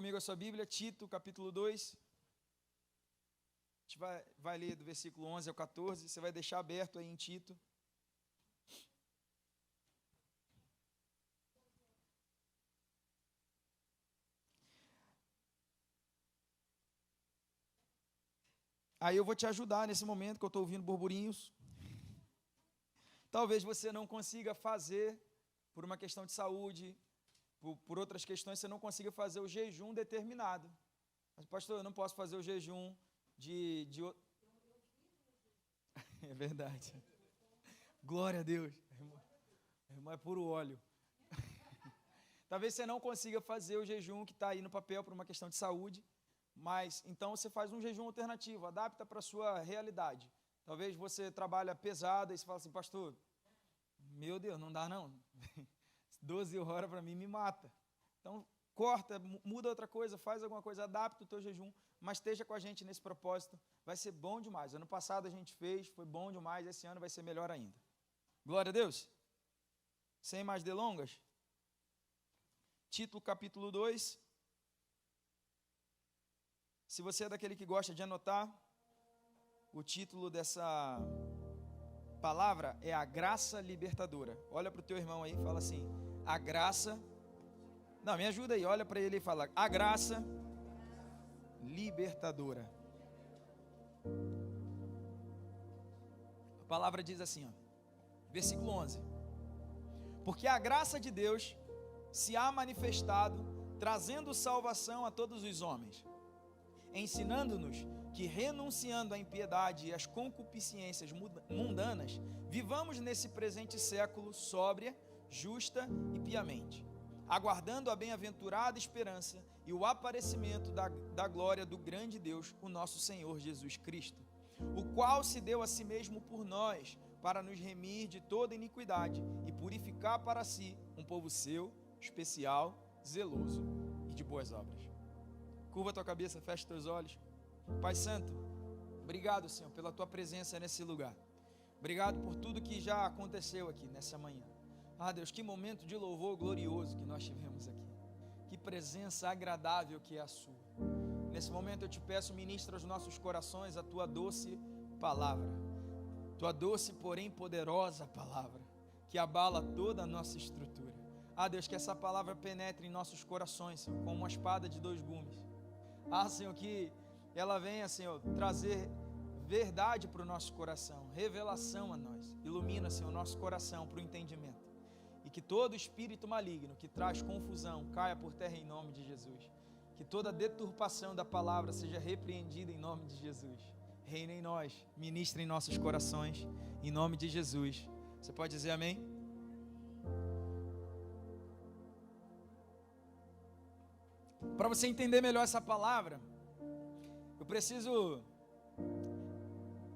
comigo a sua Bíblia, Tito, capítulo 2. A gente vai ler do versículo 11 ao 14. Você vai deixar aberto aí em Tito. Aí eu vou te ajudar nesse momento que eu estou ouvindo burburinhos. Talvez você não consiga fazer, por uma questão de saúde, por outras questões, você não consiga fazer o jejum determinado. Mas, pastor, eu não posso fazer o jejum de... É verdade. Glória a Deus. Irmão, é puro óleo. Talvez você não consiga fazer o jejum que está aí no papel por uma questão de saúde, mas então você faz um jejum alternativo, adapta para a sua realidade. Talvez você trabalha pesado e você fala assim, pastor, meu Deus, não dá não. 12 horas para mim me mata. Então, corta, muda outra coisa, faz alguma coisa, adapta o teu jejum, mas esteja com a gente nesse propósito. Vai ser bom demais. Ano passado a gente fez, foi bom demais, esse ano vai ser melhor ainda. Glória a Deus. Sem mais delongas. Tito capítulo 2. Se você é daquele que gosta de anotar, o título dessa palavra é a graça libertadora. Olha para o teu irmão aí e fala assim, a graça... Não, me ajuda aí, olha para ele e fala, a graça libertadora. A palavra diz assim, ó, versículo 11. Porque a graça de Deus se há manifestado, trazendo salvação a todos os homens, ensinando-nos que, renunciando à impiedade e às concupiscências mundanas, vivamos nesse presente século sóbria, justa e piamente, aguardando a bem-aventurada esperança e o aparecimento da glória do grande Deus, o nosso Senhor Jesus Cristo, o qual se deu a si mesmo por nós, para nos remir de toda iniquidade e purificar para si um povo seu, especial, zeloso e de boas obras. Curva a tua cabeça, fecha teus olhos. Pai Santo, obrigado, Senhor, pela tua presença nesse lugar. Obrigado por tudo que já aconteceu aqui nessa manhã. Ah, Deus, que momento de louvor glorioso que nós tivemos aqui. Que presença agradável que é a sua. Nesse momento eu te peço, ministra aos nossos corações a tua doce palavra. Tua doce, porém poderosa palavra, que abala toda a nossa estrutura. Ah, Deus, que essa palavra penetre em nossos corações, Senhor, como uma espada de dois gumes. Ah, Senhor, que ela venha, Senhor, trazer verdade para o nosso coração, revelação a nós. Ilumina, Senhor, o nosso coração para o entendimento. E que todo espírito maligno que traz confusão caia por terra em nome de Jesus. Que toda deturpação da palavra seja repreendida em nome de Jesus. Reina em nós, ministra em nossos corações, em nome de Jesus. Você pode dizer amém? Para você entender melhor essa palavra, eu preciso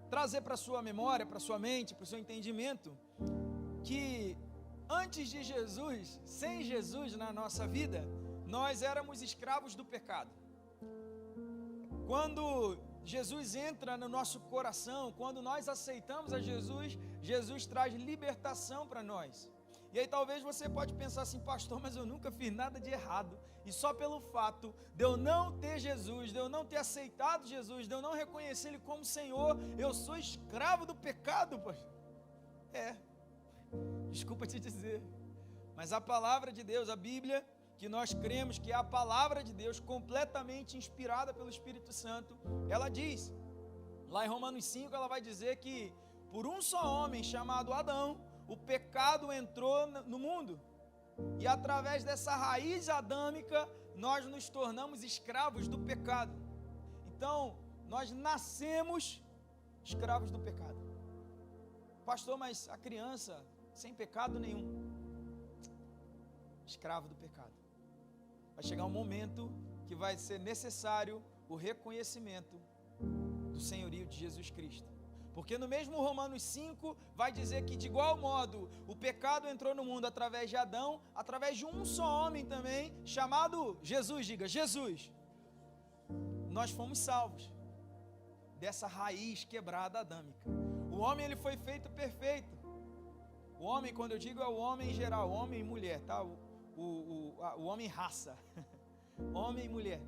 trazer para a sua memória, para a sua mente, para o seu entendimento, que antes de Jesus, sem Jesus na nossa vida, nós éramos escravos do pecado. Quando Jesus entra no nosso coração, quando nós aceitamos a Jesus, Jesus traz libertação para nós. E aí talvez você pode pensar assim, pastor, mas eu nunca fiz nada de errado. E só pelo fato de eu não ter Jesus, de eu não ter aceitado Jesus, de eu não reconhecer Ele como Senhor, eu sou escravo do pecado, pastor. Desculpa te dizer, mas a palavra de Deus, a Bíblia, que nós cremos que é a palavra de Deus, completamente inspirada pelo Espírito Santo, ela diz, lá em Romanos 5, ela vai dizer que por um só homem chamado Adão, o pecado entrou no mundo, e através dessa raiz adâmica, nós nos tornamos escravos do pecado. Então, nós nascemos escravos do pecado. Pastor, mas a criança, sem pecado nenhum, escravo do pecado. Vai chegar um momento que vai ser necessário o reconhecimento do senhorio de Jesus Cristo. Porque no mesmo Romanos 5 vai dizer que de igual modo o pecado entrou no mundo através de Adão, através de um só homem também, chamado Jesus, diga, Jesus. Nós fomos salvos dessa raiz quebrada adâmica. O homem, ele foi feito perfeito. O homem, quando eu digo, é o homem em geral, homem e mulher, tá? O homem raça. homem e mulher.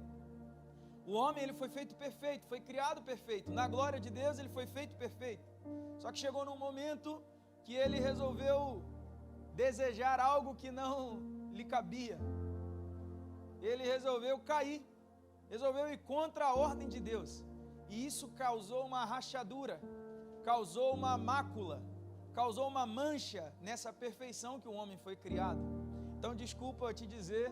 O homem, ele foi feito perfeito, foi criado perfeito. Na glória de Deus, ele foi feito perfeito. Só que chegou num momento que ele resolveu desejar algo que não lhe cabia. Ele resolveu cair, resolveu ir contra a ordem de Deus. E isso causou uma rachadura, causou uma mácula, causou uma mancha nessa perfeição que o homem foi criado. Então, desculpa te dizer,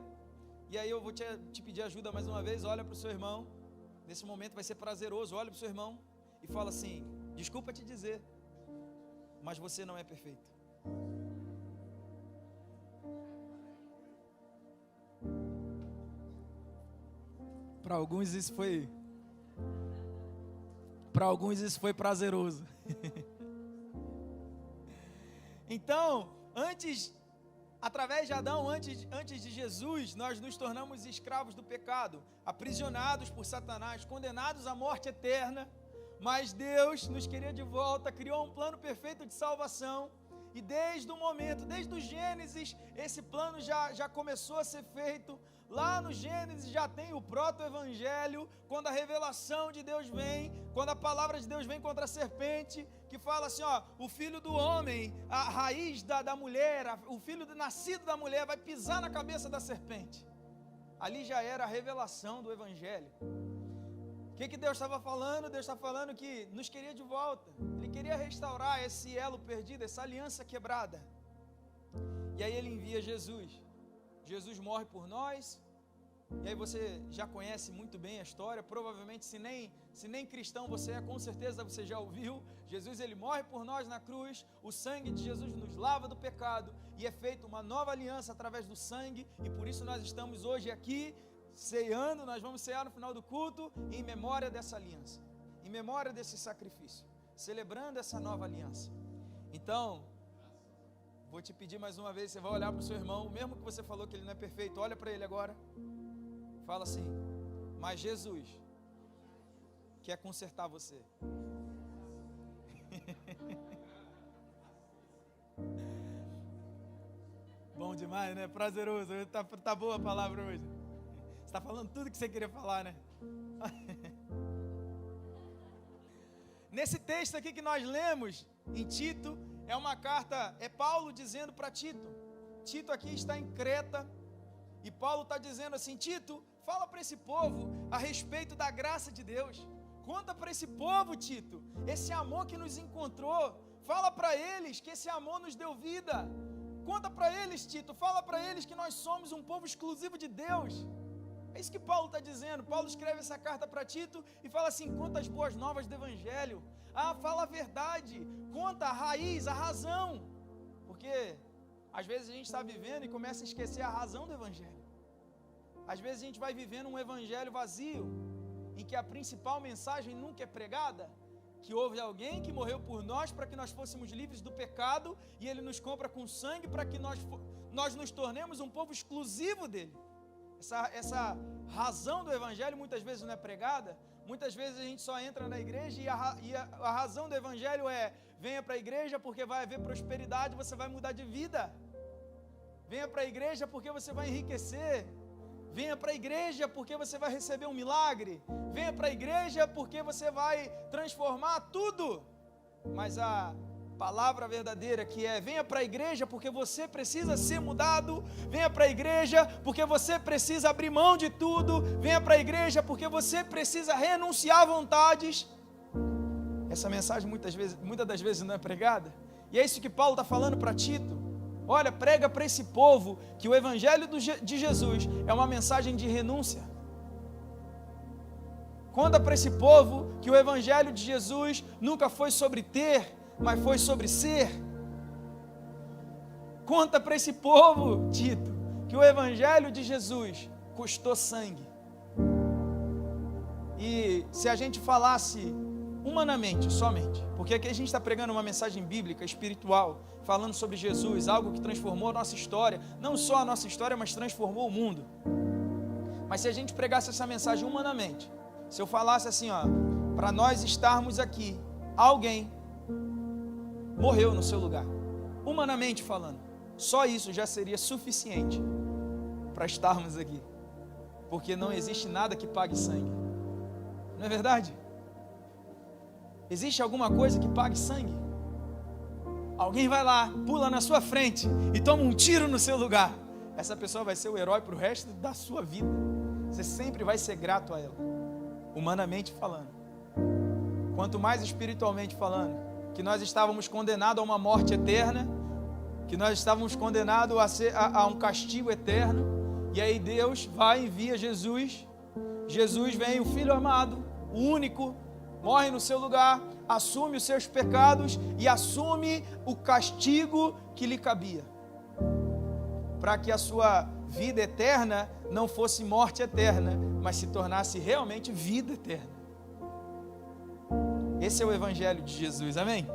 e aí eu vou te pedir ajuda mais uma vez. Olha para o seu irmão, nesse momento vai ser prazeroso. Olha para o seu irmão e fala assim: desculpa te dizer, mas você não é perfeito. Para alguns isso foi prazeroso. Então, através de Adão, antes de Jesus, nós nos tornamos escravos do pecado, aprisionados por Satanás, condenados à morte eterna. Mas Deus nos queria de volta, criou um plano perfeito de salvação. E desde o Gênesis, esse plano já começou a ser feito. Lá no Gênesis já tem o proto-evangelho, quando a revelação de Deus vem, quando a palavra de Deus vem contra a serpente, que fala assim, ó, o filho do homem, a raiz da mulher, o filho nascido da mulher vai pisar na cabeça da serpente. Ali já era a revelação do evangelho. O que Deus estava falando? Deus está falando que nos queria de volta. Ele queria restaurar esse elo perdido, essa aliança quebrada. E aí ele envia Jesus. Jesus morre por nós. E aí você já conhece muito bem a história. Provavelmente, se nem cristão você é, com certeza você já ouviu. Jesus, ele morre por nós na cruz. O sangue de Jesus nos lava do pecado. E é feita uma nova aliança através do sangue. E por isso nós estamos hoje aqui ceando. Nós vamos cear no final do culto em memória dessa aliança, em memória desse sacrifício, celebrando essa nova aliança. Então, vou te pedir mais uma vez, você vai olhar para o seu irmão, mesmo que você falou que ele não é perfeito, olha para ele agora, fala assim: mas Jesus quer consertar você. Bom demais, né? Prazeroso. Tá boa a palavra hoje. Você está falando tudo que você queria falar, né? Nesse texto aqui que nós lemos em Tito, é uma carta, é Paulo dizendo para Tito. Tito aqui está em Creta, e Paulo está dizendo assim: Tito, fala para esse povo a respeito da graça de Deus. Conta para esse povo, Tito, esse amor que nos encontrou. Fala para eles que esse amor nos deu vida. Conta para eles, Tito, fala para eles que nós somos um povo exclusivo de Deus. É isso que Paulo está dizendo. Paulo escreve essa carta para Tito e fala assim: conta as boas novas do Evangelho. Fala a verdade, conta a raiz, a razão. Porque às vezes a gente está vivendo e começa a esquecer a razão do Evangelho. Às vezes a gente vai vivendo um Evangelho vazio, em que a principal mensagem nunca é pregada, que houve alguém que morreu por nós para que nós fôssemos livres do pecado, e Ele nos compra com sangue para que nós nos tornemos um povo exclusivo dEle. Essa razão do Evangelho muitas vezes não é pregada. Muitas vezes a gente só entra na igreja e a razão do Evangelho é: venha para a igreja porque vai haver prosperidade, você vai mudar de vida. Venha para a igreja porque você vai enriquecer. Venha para a igreja porque você vai receber um milagre. Venha para a igreja porque você vai transformar tudo. Mas a palavra verdadeira que é: venha para a igreja porque você precisa ser mudado. Venha para a igreja porque você precisa abrir mão de tudo. Venha para a igreja porque você precisa renunciar a vontades. Essa mensagem muitas das vezes não é pregada. E é isso que Paulo está falando para Tito. Olha, prega para esse povo que o Evangelho de Jesus é uma mensagem de renúncia. Conta para esse povo que o Evangelho de Jesus nunca foi sobre ter, mas foi sobre ser. Conta para esse povo, Tito, que o Evangelho de Jesus custou sangue. E se a gente falasse humanamente, somente, porque aqui a gente está pregando uma mensagem bíblica, espiritual, falando sobre Jesus, algo que transformou a nossa história, não só a nossa história, mas transformou o mundo. Mas se a gente pregasse essa mensagem humanamente, se eu falasse assim, ó, para nós estarmos aqui, alguém morreu no seu lugar, humanamente falando, só isso já seria suficiente para estarmos aqui. Porque não existe nada que pague sangue. Não é verdade? Existe alguma coisa que pague sangue? Alguém vai lá, pula na sua frente e toma um tiro no seu lugar. Essa pessoa vai ser o herói para o resto da sua vida. Você sempre vai ser grato a ela, humanamente falando. Quanto mais espiritualmente falando, que nós estávamos condenados a uma morte eterna, que nós estávamos condenados a um castigo eterno, e aí Deus vai e envia Jesus. Jesus vem, o Filho amado, o único, morre no seu lugar, assume os seus pecados e assume o castigo que lhe cabia, para que a sua vida eterna não fosse morte eterna, mas se tornasse realmente vida eterna. Esse é o Evangelho de Jesus, amém?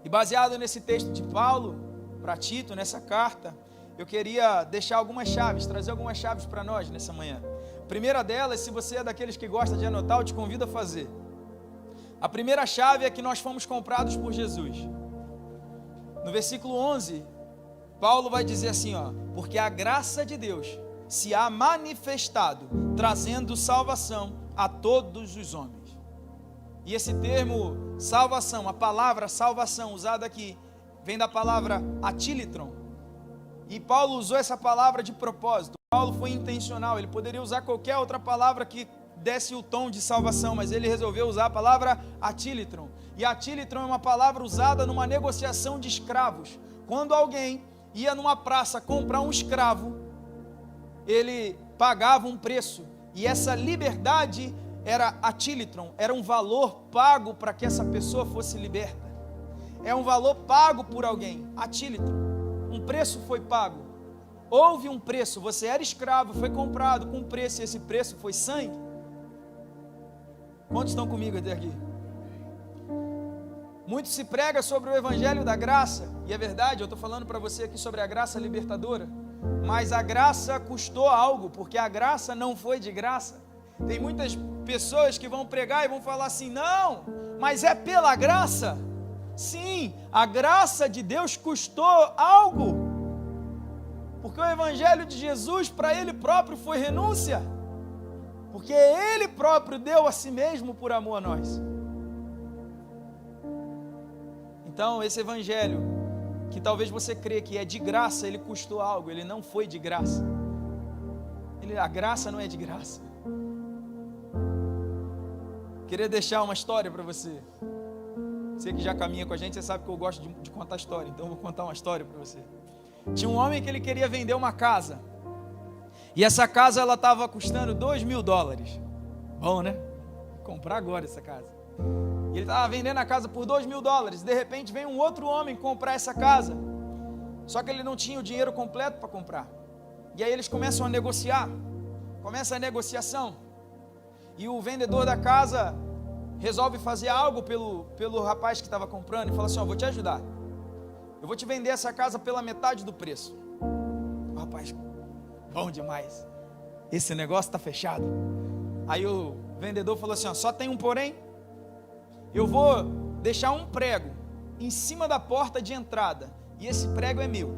E baseado nesse texto de Paulo, para Tito, nessa carta, eu queria deixar algumas chaves, trazer algumas chaves para nós nessa manhã. A primeira delas, se você é daqueles que gosta de anotar, eu te convido a fazer. A primeira chave é que nós fomos comprados por Jesus. No versículo 11, Paulo vai dizer assim, ó: porque a graça de Deus se há manifestado, trazendo salvação a todos os homens. E esse termo salvação, a palavra salvação usada aqui, vem da palavra atilitron. E Paulo usou essa palavra de propósito. Paulo foi intencional, ele poderia usar qualquer outra palavra que desse o tom de salvação, mas ele resolveu usar a palavra atilitron. E atilitron é uma palavra usada numa negociação de escravos. Quando alguém ia numa praça comprar um escravo, ele pagava um preço, e essa liberdade era atilitron, era um valor pago para que essa pessoa fosse liberta. É um valor pago por alguém, atilitron. Um preço foi pago. Houve um preço, você era escravo, foi comprado com um preço, e esse preço foi sangue. Quantos estão comigo até aqui? Muito se prega sobre o Evangelho da graça, e é verdade, eu estou falando para você aqui sobre a graça libertadora, mas a graça custou algo, porque a graça não foi de graça. Tem muitas pessoas que vão pregar e vão falar assim: não, mas é pela graça. Sim, a graça de Deus custou algo, porque o Evangelho de Jesus para Ele próprio foi renúncia, porque Ele próprio deu a si mesmo por amor a nós. Então esse Evangelho, que talvez você crê que é de graça, ele custou algo, ele não foi de graça. A graça não é de graça. Queria deixar uma história para você. Você que já caminha com a gente, você sabe que eu gosto de contar história, então eu vou contar uma história para você. Tinha um homem que ele queria vender uma casa, e essa casa ela estava custando $2.000. Bom, né? Vou comprar agora essa casa. E ele estava vendendo a casa por $2.000. De repente vem um outro homem comprar essa casa, só que ele não tinha o dinheiro completo para comprar. E aí eles começam a negociar, começa a negociação, e o vendedor da casa resolve fazer algo pelo rapaz que estava comprando, e fala assim: ó, vou te ajudar, eu vou te vender essa casa pela metade do preço. O rapaz: bom demais, esse negócio está fechado. Aí o vendedor falou assim: ó, só tem um porém. Eu vou deixar um prego em cima da porta de entrada, e esse prego é meu,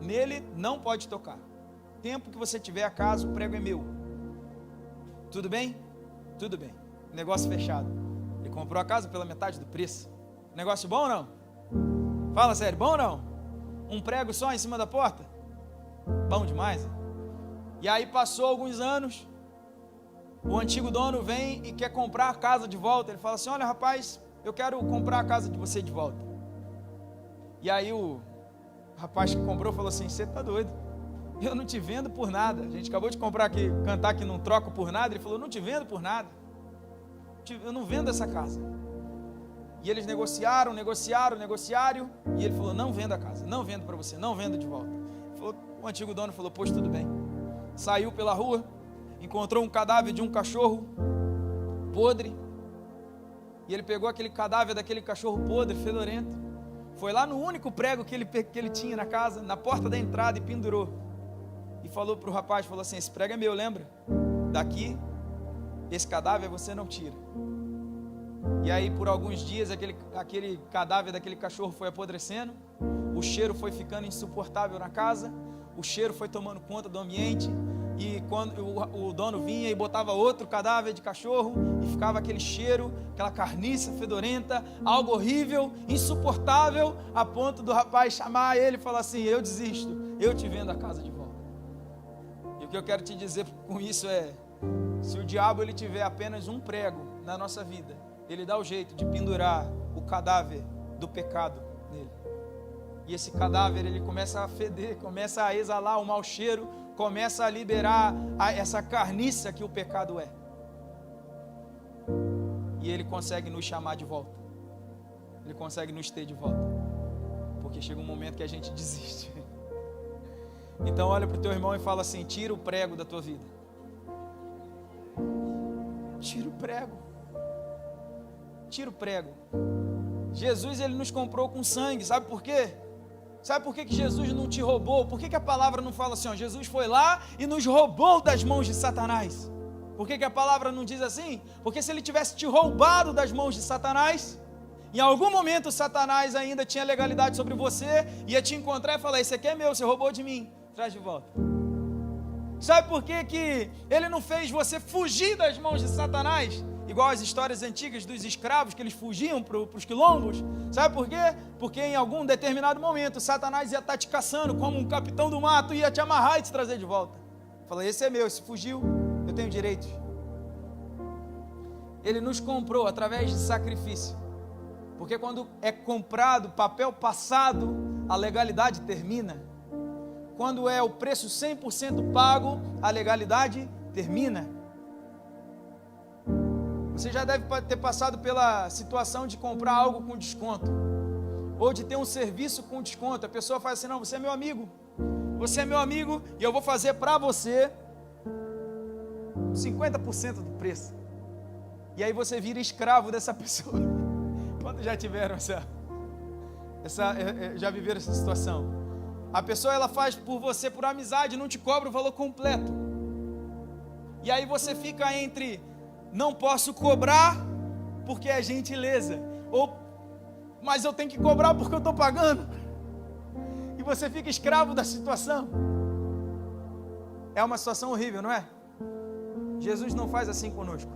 nele não pode tocar. Tempo que você tiver a casa, o prego é meu. Tudo bem? Tudo bem. Negócio fechado. Ele comprou a casa pela metade do preço. Negócio bom ou não? Fala sério, bom ou não? Um prego só em cima da porta? Bom demais, hein? E aí passou alguns anos, o antigo dono vem e quer comprar a casa de volta. Ele fala assim: olha rapaz, eu quero comprar a casa de você de volta. E aí o rapaz que comprou falou assim: você está doido, eu não te vendo por nada. A gente acabou de comprar aqui, cantar que não troco por nada. Ele falou: não te vendo por nada, eu não vendo essa casa. E eles negociaram, e ele falou: não vendo a casa, não vendo para você, não vendo de volta. O antigo dono falou: pois tudo bem. Saiu pela rua, encontrou um cadáver de um cachorro podre, e ele pegou aquele cadáver daquele cachorro podre, fedorento, foi lá no único prego que ele tinha na casa, na porta da entrada, e pendurou, e falou para o rapaz, falou assim: esse prego é meu, lembra? Daqui, esse cadáver você não tira. E aí por alguns dias aquele cadáver daquele cachorro foi apodrecendo, o cheiro foi ficando insuportável na casa, o cheiro foi tomando conta do ambiente, e quando o dono vinha e botava outro cadáver de cachorro, e ficava aquele cheiro, aquela carniça fedorenta, algo horrível, insuportável, a ponto do rapaz chamar ele e falar assim: eu desisto, eu te vendo a casa de volta. E o que eu quero te dizer com isso é, se o diabo ele tiver apenas um prego na nossa vida, ele dá o jeito de pendurar o cadáver do pecado nele. E esse cadáver ele começa a feder, começa a exalar o mau cheiro, começa a liberar essa carniça que o pecado é. E ele consegue nos chamar de volta. Ele consegue nos ter de volta. Porque chega um momento que a gente desiste. Então olha para o teu irmão e fala assim: tira o prego da tua vida. Tira o prego. Tira o prego. Jesus ele nos comprou com sangue, sabe por quê? Sabe por que Jesus não te roubou? Por que a palavra não fala assim, ó, Jesus foi lá e nos roubou das mãos de Satanás? Por que a palavra não diz assim? Porque se ele tivesse te roubado das mãos de Satanás, em algum momento Satanás ainda tinha legalidade sobre você, ia te encontrar e falar: esse aqui é meu, você roubou de mim, traz de volta. Sabe por que ele não fez você fugir das mãos de Satanás? Igual as histórias antigas dos escravos, que eles fugiam para os quilombos. Sabe por quê? Porque em algum determinado momento Satanás ia estar te caçando como um capitão do mato, ia te amarrar e te trazer de volta. Fala: esse é meu, esse fugiu, eu tenho direito. Ele nos comprou através de sacrifício. Porque quando é comprado, papel passado, a legalidade termina. Quando é o preço 100% pago, a legalidade termina. Você já deve ter passado pela situação de comprar algo com desconto, ou de ter um serviço com desconto. A pessoa faz assim: não, você é meu amigo, e eu vou fazer para você 50% do preço. E aí você vira escravo dessa pessoa. Quando já tiveram já viveram essa situação? A pessoa ela faz por você por amizade, não te cobra o valor completo. E aí você fica entre: não posso cobrar porque é gentileza, ou mas eu tenho que cobrar porque eu estou pagando. E você fica escravo da situação. É uma situação horrível, não é? Jesus não faz assim conosco.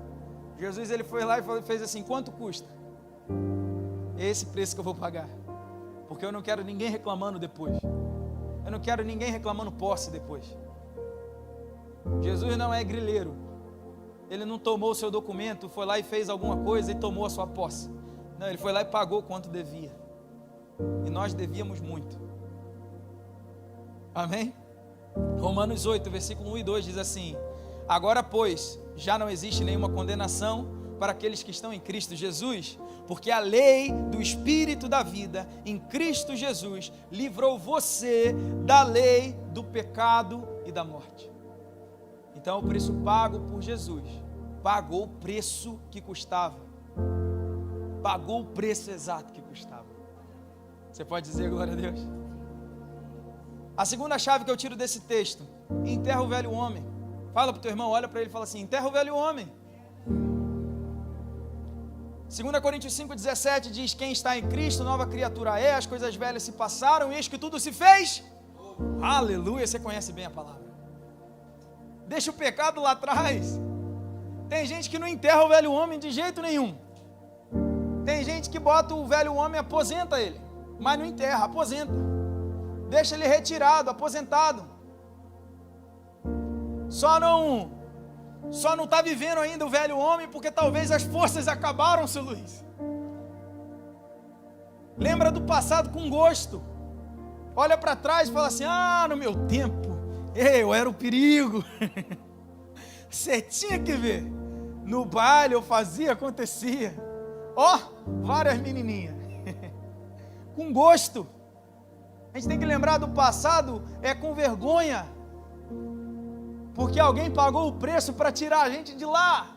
Jesus ele foi lá e fez assim: quanto custa? É esse preço que eu vou pagar, porque eu não quero ninguém reclamando depois. Eu não quero ninguém reclamando posse depois. Jesus não é grileiro. Ele não tomou o seu documento, foi lá e fez alguma coisa e tomou a sua posse. Não, ele foi lá e pagou quanto devia. E nós devíamos muito. Amém? Romanos 8, versículo 1 e 2 diz assim: agora, pois, já não existe nenhuma condenação para aqueles que estão em Cristo Jesus, porque a lei do Espírito da vida em Cristo Jesus livrou você da lei do pecado e da morte. Então o preço pago por Jesus pagou o preço que custava. Pagou o preço exato que custava. Você pode dizer glória a Deus? A segunda chave que eu tiro desse texto: enterra o velho homem. Fala para o teu irmão, olha para ele e fala assim: enterra o velho homem. 2 Coríntios 5,17 diz: quem está em Cristo, nova criatura é, as coisas velhas se passaram, eis que tudo se fez. Aleluia, você conhece bem a palavra. Deixa o pecado lá atrás. Tem gente que não enterra o velho homem de jeito nenhum. Tem gente que bota o velho homem, aposenta ele, mas não enterra, aposenta. Deixa ele retirado, aposentado. Só não está vivendo ainda o velho homem porque talvez as forças acabaram, seu Luiz. Lembra do passado com gosto. Olha para trás e fala assim: ah, no meu tempo eu era o perigo. Você tinha que ver. No baile eu fazia, acontecia. Ó, várias menininhas. Com gosto. A gente tem que lembrar do passado com vergonha. Porque alguém pagou o preço para tirar a gente de lá.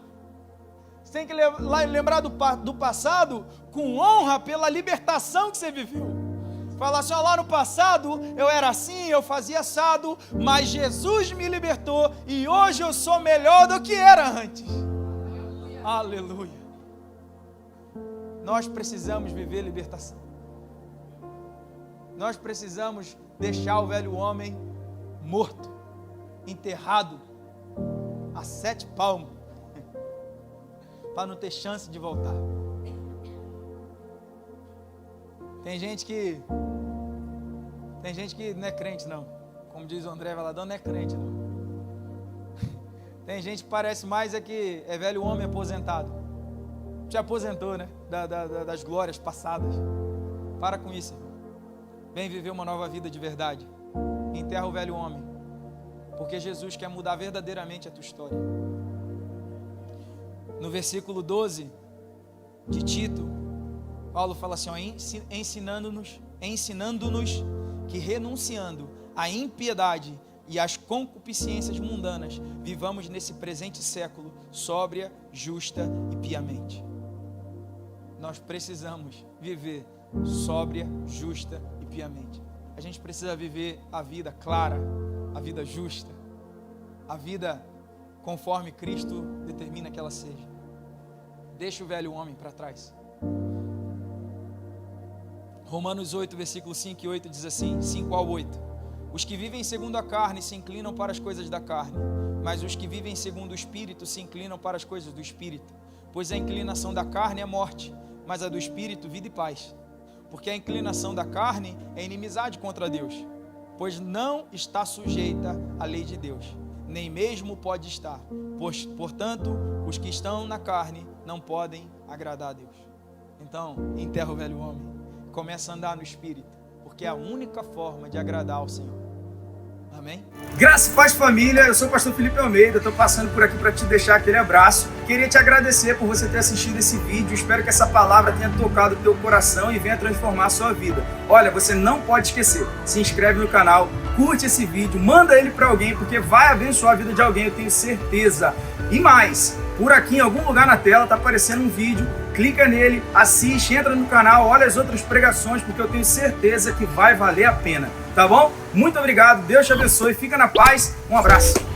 Você tem que lembrar do passado com honra pela libertação que você viveu. Falar assim: ó, lá no passado eu era assim, eu fazia assado, mas Jesus me libertou e hoje eu sou melhor do que era antes. Aleluia. Nós precisamos viver libertação. Nós precisamos deixar o velho homem morto, enterrado a 7 palmos, para não ter chance de voltar. Tem gente que não é crente não, como diz o André Valadão, não é crente não. Tem gente que parece mais que é velho homem aposentado, já aposentou, né, das glórias passadas. Para com isso, irmão. Vem viver uma nova vida de verdade. Enterra o velho homem, porque Jesus quer mudar verdadeiramente a tua história. No versículo 12 de Tito, Paulo fala assim, ó, ensinando-nos que renunciando à impiedade e às concupiscências mundanas, vivamos nesse presente século sóbria, justa e piamente. Nós precisamos viver sóbria, justa e piamente. A gente precisa viver a vida clara, a vida justa, a vida conforme Cristo determina que ela seja. Deixa o velho homem para trás. Romanos 8, versículo 5 e 8 diz assim, 5 ao 8. Os que vivem segundo a carne se inclinam para as coisas da carne, mas os que vivem segundo o Espírito se inclinam para as coisas do Espírito. Pois a inclinação da carne é morte, mas a do Espírito vida e paz. Porque a inclinação da carne é inimizade contra Deus, pois não está sujeita à lei de Deus, nem mesmo pode estar. Portanto, os que estão na carne não podem agradar a Deus. Então, enterra o velho homem, começa a andar no Espírito, porque é a única forma de agradar ao Senhor. Amém? Graça e paz, família, eu sou o pastor Felipe Almeida, estou passando por aqui para te deixar aquele abraço. Queria te agradecer por você ter assistido esse vídeo, espero que essa palavra tenha tocado o teu coração e venha transformar a sua vida. Olha, você não pode esquecer, se inscreve no canal, curte esse vídeo, manda ele para alguém, porque vai abençoar a vida de alguém, eu tenho certeza. E mais, por aqui em algum lugar na tela está aparecendo um vídeo, clica nele, assiste, entra no canal, olha as outras pregações, porque eu tenho certeza que vai valer a pena, tá bom? Muito obrigado, Deus te abençoe, fica na paz, um abraço.